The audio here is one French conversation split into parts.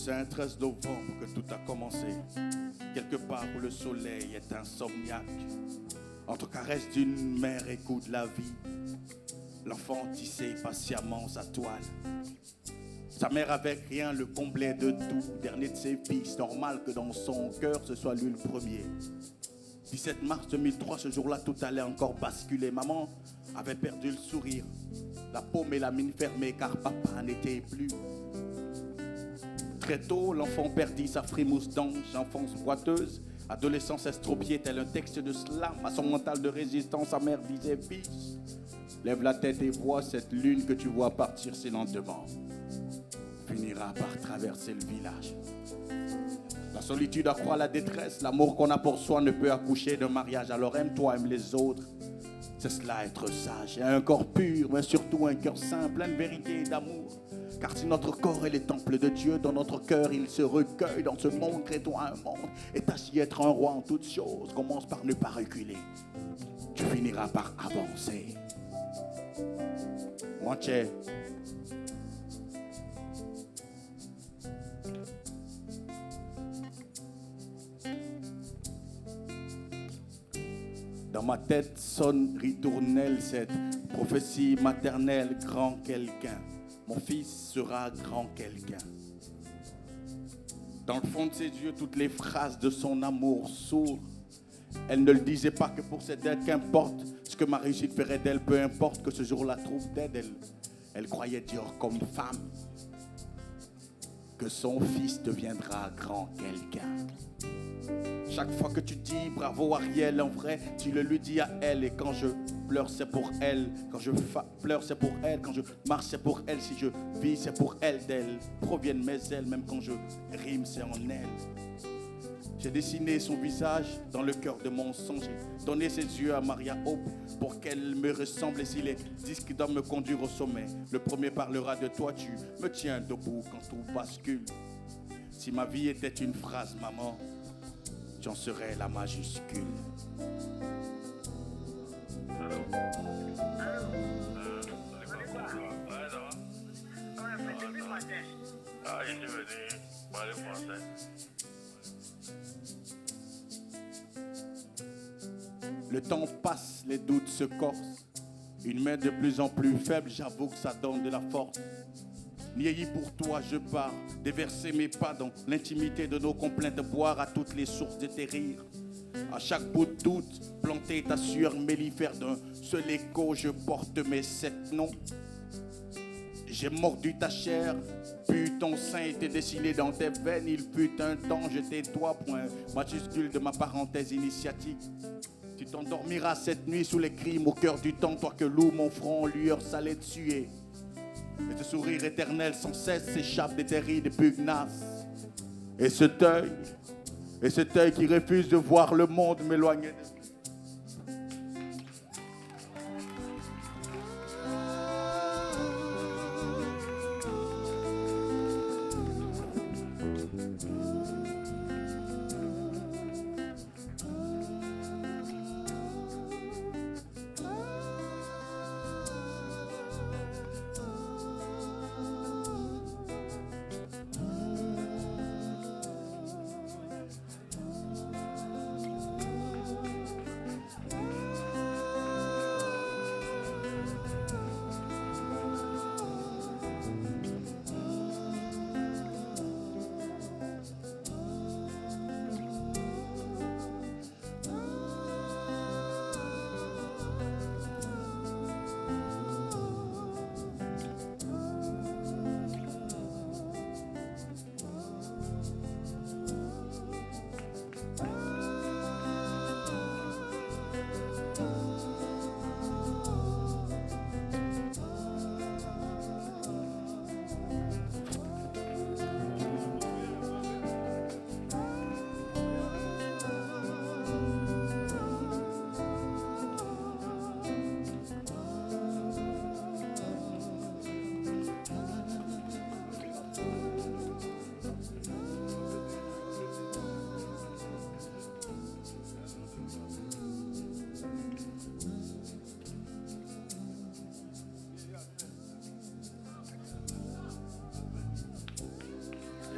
C'est un 13 novembre que tout a commencé. Quelque part où le soleil est insomniaque. Entre caresses d'une mère et coups de la vie, l'enfant tissait patiemment sa toile. Sa mère avec rien le comblait de tout. Dernier de ses fils, normal que dans son cœur ce soit lui le premier. 17 mars 2003, ce jour-là tout allait encore basculer. Maman avait perdu le sourire, la paume et la mine fermée car papa n'était plus. Très tôt, l'enfant perdit sa frimousse d'ange, enfance boiteuse, adolescence estropiée tel un texte de slam. À son mental de résistance, sa mère disait « Fils, lève la tête et vois cette lune que tu vois partir si lentement. Finira par traverser le village. » La solitude accroît la détresse, l'amour qu'on a pour soi ne peut accoucher d'un mariage. Alors aime-toi, aime les autres. C'est cela être sage, et un corps pur, mais surtout un cœur saint, plein de vérité et d'amour. Car si notre corps est le temple de Dieu, dans notre cœur il se recueille. Dans ce monde, crée-toi un monde, et tâche d'y être un roi en toutes choses. Commence par ne pas reculer, tu finiras par avancer. Moitié. Dans ma tête sonne ritournelle cette prophétie maternelle, grand quelqu'un. Mon fils sera grand quelqu'un. Dans le fond de ses yeux, toutes les phrases de son amour sourd. Elle ne le disait pas que pour cette aide, qu'importe ce que ma réussite ferait d'elle, peu importe que ce jour-là trouve d'aide, elle croyait dire comme femme que son fils deviendra grand quelqu'un. Chaque fois que tu dis bravo Ariel, en vrai, tu le lui dis à elle. Et quand je pleure, c'est pour elle. Quand je pleure, c'est pour elle. Quand je marche, c'est pour elle. Si je vis, c'est pour elle. D'elle proviennent mes ailes. Même quand je rime, c'est en elle. J'ai dessiné son visage dans le cœur de mon son. J'ai donné ses yeux à Maria Hope pour qu'elle me ressemble. Et si les disques doivent me conduire au sommet, le premier parlera de toi. Tu me tiens debout quand tout bascule. Si ma vie était une phrase, maman, j'en serais la majuscule. Le temps passe, les doutes se corsent. Une main de plus en plus faible, j'avoue que ça donne de la force. Niaillis pour toi, je pars, déverser mes pas dans l'intimité de nos complaintes, boire à toutes les sources de tes rires. À chaque bout de doute, planter ta sueur mellifère d'un seul écho, je porte mes 7 noms. J'ai mordu ta chair, puis ton sein était dessiné dans tes veines. Il fut un temps, je t'ai-toi, point majuscule de ma parenthèse initiatique. Tu t'endormiras cette nuit sous les crimes au cœur du temps, toi que loue mon front, lueur salée de suer. Et ce sourire éternel sans cesse s'échappe des tes rides pugnaces. Et cet œil qui refuse de voir le monde m'éloigner de...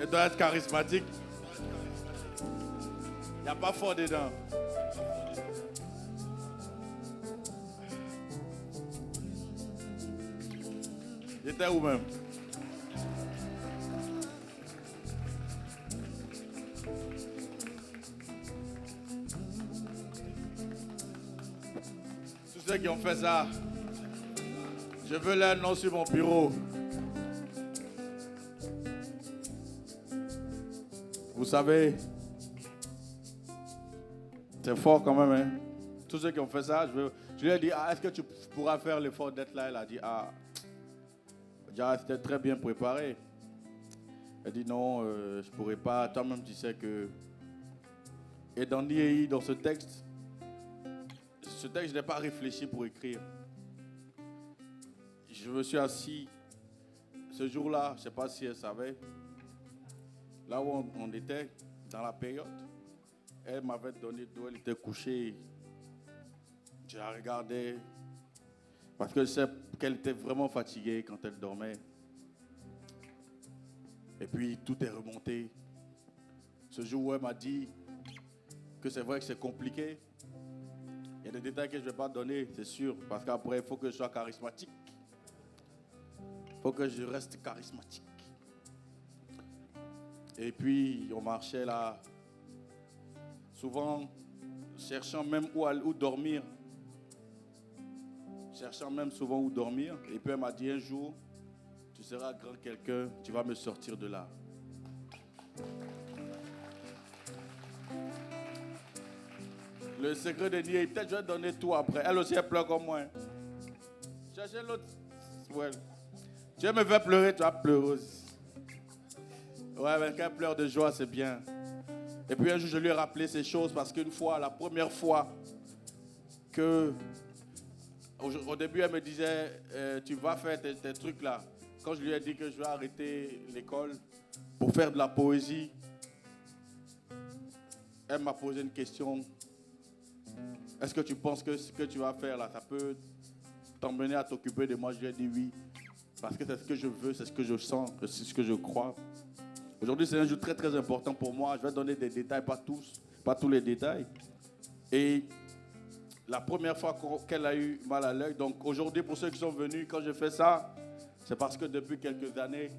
Elle doit être charismatique. Il n'y a pas fort dedans. J'étais où même? Tous ceux qui ont fait ça, je veux leur nom sur mon bureau. Vous savez, c'est fort quand même. Hein? Tous ceux qui ont fait ça, je lui ai dit, est-ce que tu pourras faire l'effort d'être là? Elle a dit, déjà, c'était très bien préparé. Elle dit, non, je ne pourrais pas. Toi-même, tu sais que... Et dans Niéhi, dans ce texte, je n'ai pas réfléchi pour écrire. Je me suis assis ce jour-là, je ne sais pas si elle savait, là où on était, dans la période, elle m'avait donné d'eau, elle était couchée. Je la regardais parce que je sais qu'elle était vraiment fatiguée quand elle dormait. Et puis tout est remonté. Ce jour où elle m'a dit que c'est vrai que c'est compliqué. Il y a des détails que je ne vais pas donner, c'est sûr, parce qu'après, il faut que je sois charismatique. Il faut que je reste charismatique. Et puis, on marchait là, souvent cherchant même où dormir. Cherchant même souvent où dormir. Et puis, elle m'a dit un jour, tu seras grand quelqu'un, tu vas me sortir de là. Le secret de Niéhi, peut-être je vais donner tout après. Elle aussi, elle pleure comme moi. Cherchez l'autre. Ouais. Tu me faire pleurer, tu vas pleurer aussi. Ouais, mais quand elle pleure de joie, c'est bien. Et puis un jour, je lui ai rappelé ces choses parce qu'une fois, la première fois que... Au début, elle me disait, tu vas faire tes trucs là. Quand je lui ai dit que je vais arrêter l'école pour faire de la poésie, elle m'a posé une question. Est-ce que tu penses que ce que tu vas faire là, ça peut t'emmener à t'occuper de moi? Je lui ai dit oui. Parce que c'est ce que je veux, c'est ce que je sens, c'est ce que je crois. Aujourd'hui, c'est un jour très très important pour moi. Je vais donner des détails, pas tous les détails. Et la première fois qu'elle a eu mal à l'œil, donc aujourd'hui, pour ceux qui sont venus, quand je fais ça, c'est parce que depuis quelques années,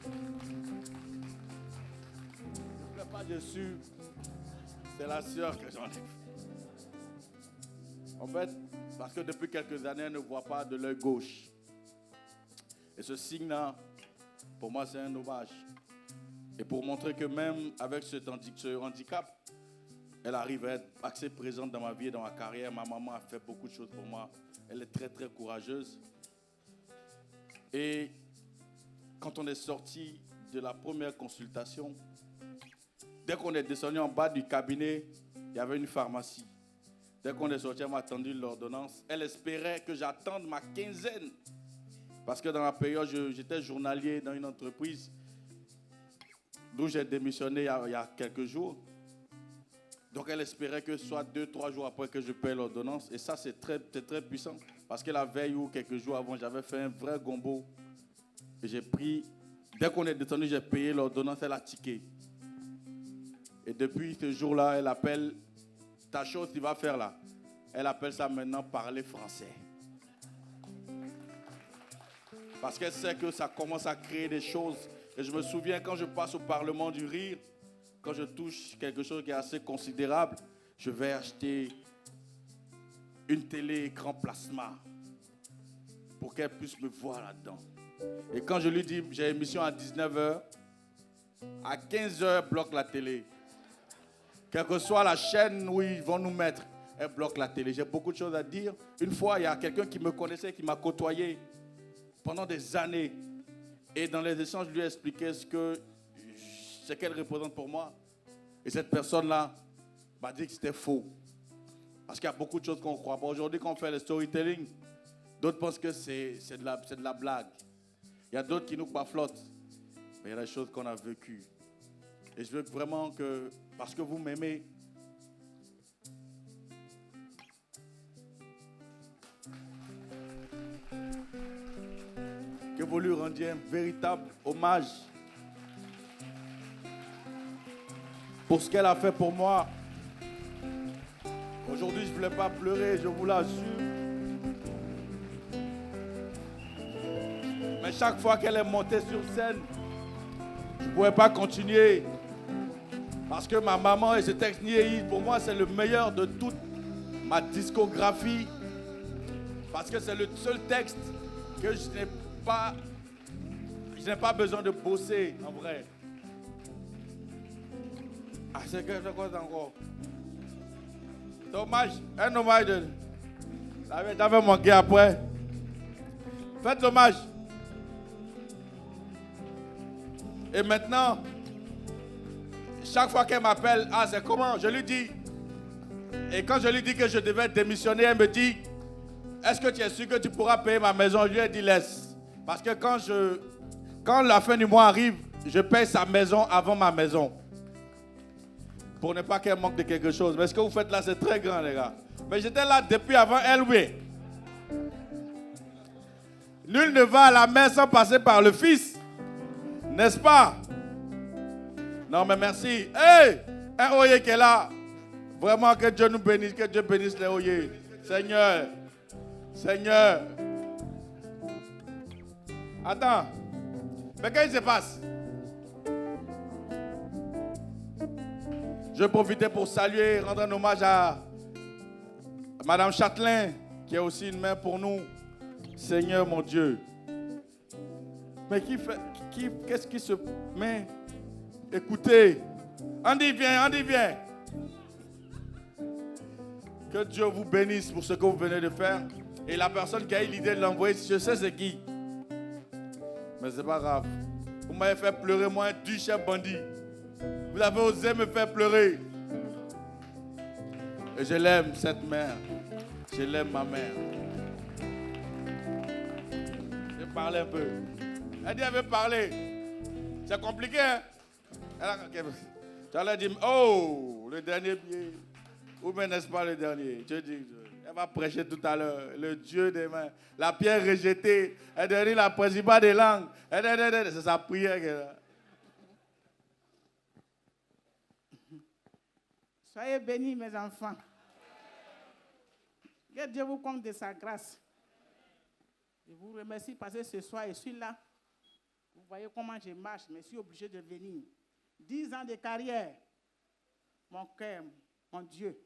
je ne suis pas dessus, c'est la sœur que j'en ai. En fait, parce que depuis quelques années, elle ne voit pas de l'œil gauche. Et ce signe-là, pour moi, c'est un hommage. Et pour montrer que même avec ce handicap, elle arrive à être assez présente dans ma vie et dans ma carrière. Ma maman a fait beaucoup de choses pour moi. Elle est très, très courageuse. Et quand on est sorti de la première consultation, dès qu'on est descendu en bas du cabinet, il y avait une pharmacie. Dès qu'on est sorti, elle m'a attendu l'ordonnance. Elle espérait que j'attende ma quinzaine. Parce que dans la période, j'étais journalier dans une entreprise d'où j'ai démissionné il y a quelques jours. Donc elle espérait que ce soit 2-3 jours après que je paie l'ordonnance. Et ça, c'est très puissant. Parce que la veille ou quelques jours avant, j'avais fait un vrai gombo. Et j'ai pris, dès qu'on est descendu, j'ai payé l'ordonnance, elle a tiqué. Et depuis ce jour-là, elle appelle, ta chose tu vas faire là, elle appelle ça maintenant parler français. Parce qu'elle sait que ça commence à créer des choses. Et je me souviens quand je passe au Parlement du Rire, quand je touche quelque chose qui est assez considérable, je vais acheter une télé écran plasma pour qu'elle puisse me voir là-dedans. Et quand je lui dis, j'ai émission à 19h, à 15h, bloque la télé. Quelle que soit la chaîne où ils vont nous mettre, elle bloque la télé. J'ai beaucoup de choses à dire. Une fois, il y a quelqu'un qui me connaissait, qui m'a côtoyé pendant des années. Et dans les échanges, je lui ai expliqué ce qu'elle représente pour moi. Et cette personne-là m'a dit que c'était faux. Parce qu'il y a beaucoup de choses qu'on ne croit pas. Aujourd'hui, quand on fait le storytelling, d'autres pensent que c'est de la blague. Il y a d'autres qui nous baflotent. Mais il y a des choses qu'on a vécues. Et je veux vraiment que, parce que vous m'aimez, voulu rendre un véritable hommage pour ce qu'elle a fait pour moi. Aujourd'hui, je ne voulais pas pleurer, je vous l'assure. Mais chaque fois qu'elle est montée sur scène, je ne pouvais pas continuer. Parce que ma maman et ce texte Niéhi, pour moi, c'est le meilleur de toute ma discographie. Parce que c'est le seul texte que je n'ai pas besoin de bosser, en vrai. Ah, c'est quelque chose encore. Dommage, un hommage. J'avais manqué après. Faites l'hommage. Et maintenant, chaque fois qu'elle m'appelle, ah, c'est comment? Je lui dis. Et quand je lui dis que je devais démissionner, elle me dit, est-ce que tu es sûr que tu pourras payer ma maison? Je lui ai dit, laisse. Parce que quand la fin du mois arrive, je paye sa maison avant ma maison. Pour ne pas qu'elle manque de quelque chose. Mais ce que vous faites là, c'est très grand, les gars. Mais j'étais là depuis avant elle, oui. Nul ne va à la messe sans passer par le Fils. N'est-ce pas? Non, mais merci. Hey! Un Oye qui est là. Vraiment, que Dieu nous bénisse. Que Dieu bénisse les Oye. Seigneur. Seigneur. Attends. Mais qu'est-ce qui se passe? Je profitais pour saluer, rendre un hommage à Madame Châtelain, qui est aussi une mère pour nous. Seigneur mon Dieu. Mais qu'est-ce qui se met? Écoutez. Andy, viens, Andy, viens. Que Dieu vous bénisse pour ce que vous venez de faire. Et la personne qui a eu l'idée de l'envoyer, je sais c'est qui. Mais c'est pas grave. Vous m'avez fait pleurer, moi, du chef bandit. Vous avez osé me faire pleurer. Et je l'aime, cette mère. Je l'aime, ma mère. Je parlais un peu. Elle dit, elle veut parler. C'est compliqué, hein? Tu allais dire, oh, le dernier billet. Ou bien n'est-ce pas le dernier? Je dis, elle va prêcher tout à l'heure. Le Dieu des mains. La pierre rejetée. Elle dit la principale des langues. C'est sa prière qu'elle a. Soyez bénis, mes enfants. Que Dieu vous compte de sa grâce. Je vous remercie parce que ce soir, je suis là. Vous voyez comment je marche, mais je suis obligé de venir. 10 ans de carrière. Mon cœur, mon Dieu.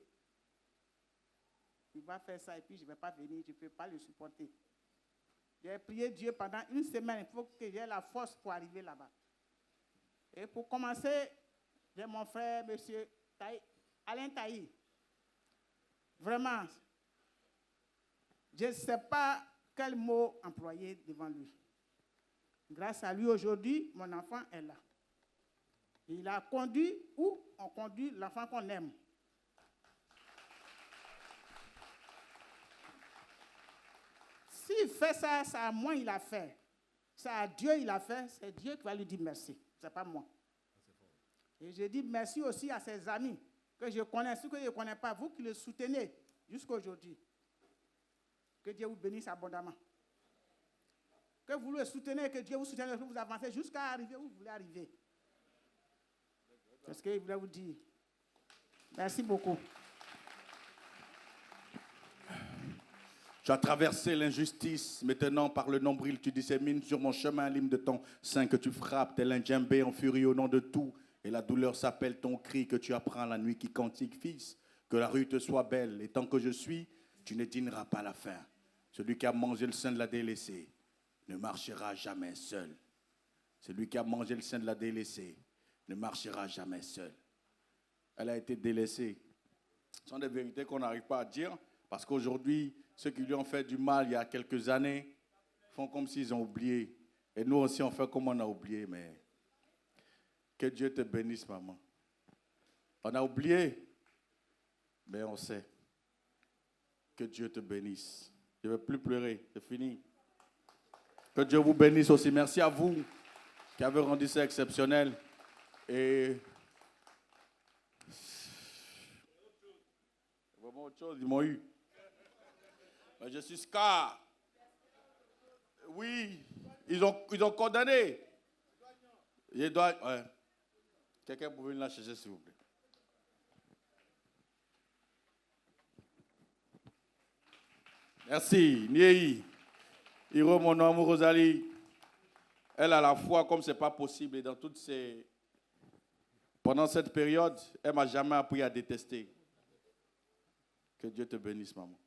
Il va faire ça et puis je ne vais pas venir, je ne peux pas le supporter. J'ai prié Dieu pendant une semaine. Il faut que j'ai la force pour arriver là-bas. Et pour commencer, j'ai mon frère, M. Alain Taï. Vraiment, je ne sais pas quel mot employer devant lui. Grâce à lui, aujourd'hui, mon enfant est là. Il a conduit où on conduit l'enfant qu'on aime. S'il fait ça, ça à moi il a fait. Ça à Dieu il a fait, c'est Dieu qui va lui dire merci. Ce n'est pas moi. Et je dis merci aussi à ses amis que je connais, ceux que je ne connais pas, vous qui le soutenez jusqu'à aujourd'hui. Que Dieu vous bénisse abondamment. Que vous le soutenez, que Dieu vous soutienne, que vous avancez jusqu'à arriver où vous voulez arriver. C'est ce qu'il voulait vous dire. Merci beaucoup. Tu as traversé l'injustice, maintenant par le nombril, tu dissémines sur mon chemin l'hymne de ton sein que tu frappes, tel un djembé en furie au nom de tout. Et la douleur s'appelle ton cri que tu apprends la nuit qui cantique, fils. Que la rue te soit belle, et tant que je suis, tu ne dîneras pas la faim. Celui qui a mangé le sein de la délaissée ne marchera jamais seul. Celui qui a mangé le sein de la délaissée ne marchera jamais seul. Elle a été délaissée. Ce sont des vérités qu'on n'arrive pas à dire, parce qu'aujourd'hui, ceux qui lui ont fait du mal il y a quelques années font comme s'ils ont oublié. Et nous aussi, on fait comme on a oublié. Mais que Dieu te bénisse, maman. On a oublié, mais on sait. Que Dieu te bénisse. Je ne veux plus pleurer, c'est fini. Que Dieu vous bénisse aussi. Merci à vous qui avez rendu ça exceptionnel. Et vraiment autre chose, ils m'ont eu. Je suis Scar. Oui, Ils ont condamné. Ouais. Quelqu'un peut venir la chercher, s'il vous plaît. Merci. Niei. Hiro, mon amour, Rosalie. Elle a la foi comme ce n'est pas possible. Et dans toutes ces... Pendant cette période, elle ne m'a jamais appris à détester. Que Dieu te bénisse, maman.